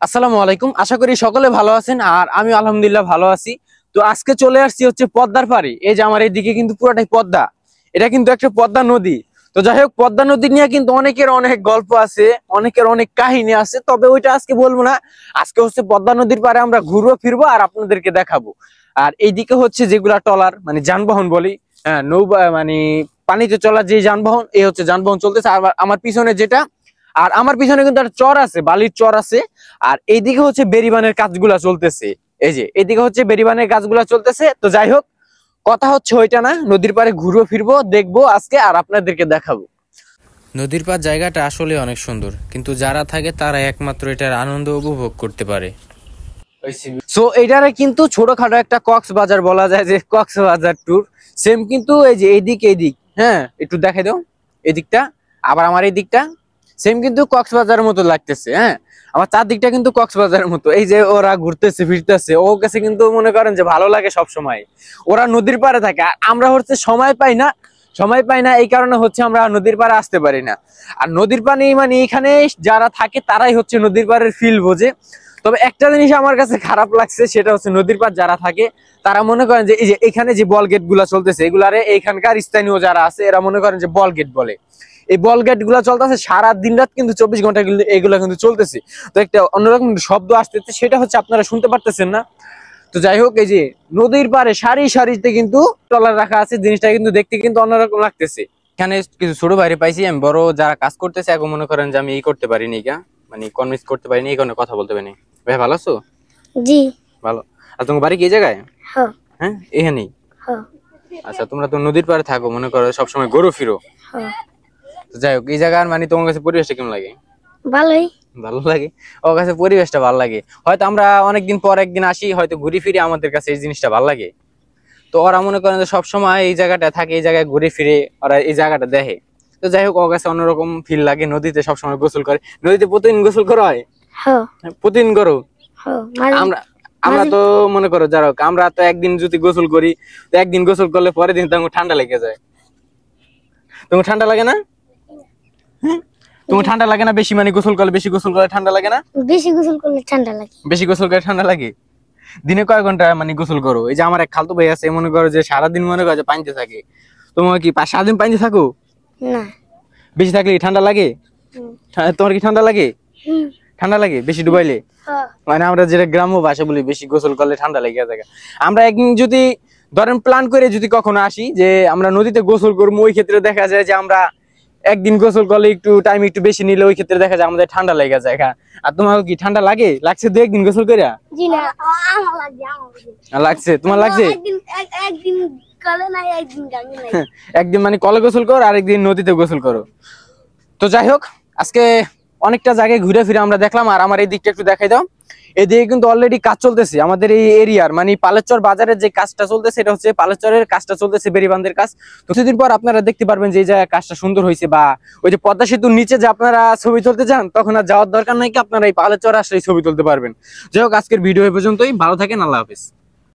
আসসালামু আলাইকুম। আশা করি সকলে ভালো আছেন আর আমি আলহামদুলিল্লাহ ভালো আছি। তো আজকে চলে আসছি হচ্ছে পদ্মার পাড়ে। এই যে আমার এইদিকে কিন্তু পুরোটাই পদ্মা, এটা কিন্তু একটা পদ্মা নদী। তো যাই হোক, পদ্মা নদী নিয়ে কিন্তু অনেকের অনেক গল্প আছে, অনেকের অনেক কাহিনী আছে, তবে ওইটা আজকে বলবো না। আজকে হচ্ছে পদ্মা নদীর পাড়ে আমরা ঘুরবো ফিরবো আর আপনাদেরকে দেখাবো। আর এইদিকে হচ্ছে যেগুলা টলার মানে যানবাহন বলি, হ্যাঁ নৌবা মানে পানিতে চলার যে যানবাহন, এই হচ্ছে যানবাহন চলতেছে। আর আমার পিছনে যেটা, আর আমার পিছনে কিন্তু একটা চর আছে, বালির চর আছে। আর এইদিকে হচ্ছে বেরিবানের কাজগুলা চলতেছে। এই যে এইদিকে হচ্ছে বেরিবানের কাজগুলা চলতেছে। তো যাই হোক, কথা হচ্ছে ওইটা না, নদীর পাড়ে ঘুরবো ফিরবো দেখবো আজকে আর আপনাদেরকে দেখাবো। নদীর পাড় জায়গাটা আসলে অনেক সুন্দর, কিন্তু যারা থাকে তারা একমাত্র এটার আনন্দ উপভোগ করতে পারে। সো এইটারে কিন্তু ছোটখাটো একটা কক্সবাজার বলা যায়, যে কক্সবাজার ট্যুর সেম। কিন্তু এই যে এইদিক, হ্যাঁ একটু দেখাই দাও এদিকটা, আবার আমার এই দিকটা সেম কিন্তু কক্সবাজারের মতো লাগতেছে। হ্যাঁ, আমার চারদিকটা কিন্তু কক্সবাজারের মতো। এই যে ওরা ঘুরতেছে ফিরতেছে, ও কাছে কিন্তু মনে করেন যে ভালো লাগে সব সময়। ওরা নদীর পাড়ে থাকে, আমরা হচ্ছে সময় পাই না, এই কারণে হচ্ছে আমরা নদীর পাড়ে আসতে পারি না। আর নদীর পানি মানে এখানে যারা থাকে তারাই হচ্ছে নদীর পাড়ের ফিল বোঝে। তবে একটা জিনিস আমার কাছে খারাপ লাগছে, সেটা হচ্ছে নদীর পাড় যারা থাকে তারা মনে করেন যে এই যে এখানে যে বল গেট গুলা চলতেছে, এগুলারে এইখানকার স্থানীয় যারা আছে এরা মনে করেন যে বল গেট বলে। এই বল গেট গুলা চলতেছে সারা দিন রাত, কিন্তু 24 ঘন্টা এগুলা কিন্তু চলতেছে। তো একটা অন্যরকম শব্দ আসতেছে, সেটা হচ্ছে আপনারা শুনতে পারতেছেন না। তো যাই হোক, এই যে নদীর পাড়ে সারি সারিতে কিন্তু ট্রলার রাখা আছে, জিনিসটা কিন্তু দেখতে কিন্তু অন্যরকম লাগতেছে। এখানে কিছু ছোট বাইরে পাইছি, আমি বড় যারা কাজ করতেছে এখন মনে করেন যে আমি এই করতে পারিনি, মানে কনভিন্স করতে পারিনি, এই কারণে কথা বলতে পারিনি। ভাই ভালো আছো? জি ভালো। আর তোমার বাড়ি কি জায়গায়? হ্যাঁ হ্যাঁ, এখানেই। হ্যাঁ আচ্ছা, তোমরা তো নদীর পাড়ে থাকো, মনে করো সবসময় ঘুরো ফিরো। হ্যাঁ তো যাই হোক, এই জায়গার মানে তোমার কাছে পরিবেশটা কেমন লাগে? ভালোই। ভালো লাগে। ওর কাছে পরিবেশটা ভালো লাগে। হয়তো আমরা অনেকদিন পর একদিন আসি, হয়তো ঘুরে ফিরে আমাদের কাছে এই জিনিসটা ভালো লাগে। তো ওরা মনে করেন যে সবসময় এই জায়গাটা থাকে, এই জায়গায় ঘুরে ফিরে ওরা এই জায়গাটা দেখে। তো যাই হোক, ওর কাছে অন্যরকম ফিল লাগে। নদীতে সবসময় গোসল করে, নদীতে প্রতিদিন গোসল করা হয়। হ্যাঁ প্রতিদিন করো? হ্যাঁ আমরা আমরা তো মনে করো যারা আমরা তো একদিন যদি গোসল করি, তো একদিন গোসল করলে পরের দিন তোমার ঠান্ডা লেগে যায়। তোমার ঠান্ডা লাগে না? তোমার ঠান্ডা লাগে না? বেশি মানে গোসল করলে, বেশি গোসল করলে ঠান্ডা লাগে না? বেশি গোসল করলে ঠান্ডা লাগে। বেশি গোসল করে ঠান্ডা লাগে। দিনে কয় ঘন্টা মানে গোসল করো? এই যে আমার এক খালতো ভাই আছে, মনে করো যে সারাদিন মনে করো যে পানিতে থাকে। তোমার কি সারাদিন পানিতে থাকো? না। বেশি থাকলে ঠান্ডা লাগে? তোমার কি ঠান্ডা লাগে? হুম। ঠান্ডা লাগে বেশি ডুবাইলে? হ্যাঁ। মানে আমরা যেটা গ্রাম্য ভাষা বলি, বেশি গোসল করলে ঠান্ডা লেগে যায়। আমরা একদিন যদি ধরেন প্ল্যান করে যদি কখনো আসি যে আমরা নদীতে গোসল করবো, ওই ক্ষেত্রে দেখা যায় যে আমরা একদিন গোসল করলে একটু টাইম একটু বেশি নিলে ওই ক্ষেত্রে দেখা যায় আমাদের ঠান্ডা লেগে যায়। আর তোমার কি ঠান্ডা লাগে? লাগছে দু একদিন গোসল করে? জি না, আমার লাগে। লাগছে? তোমার লাগছে? একদিন কলে নাই, একদিন গাঙ্গে নাই। একদিন মানে কলে গোসল করো, আর একদিন নদীতে গোসল করো। তো যাই হোক, আজকে অনেকটা জায়গায় ঘুরে ফিরে আমরা দেখলাম। আর আমার এই দিকটা একটু দেখাই দাও। এদিকে কিন্তু অলরেডি কাজ চলতেছে আমাদের এই এরিয়ার, মানে পালেচর বাজারের যে কাজটা চলতেছে, এটা হচ্ছে পালেচরের কাজটা চলতেছে, বেরিবান্ধের কাজ। তো কিছুদিন পর আপনারা দেখতে পারবেন যে এই জায়গায় কাজটা সুন্দর হয়েছে, বা ওই যে পদ্মা সেতুর নিচে যে আপনারা ছবি তুলতে চান, তখন আর যাওয়ার দরকার নাই, কি আপনারা এই পালেচর আসলে ছবি তুলতে পারবেন। যাই হোক, আজকের ভিডিও এই পর্যন্তই। ভালো থাকেন, আল্লাহ হাফেজ।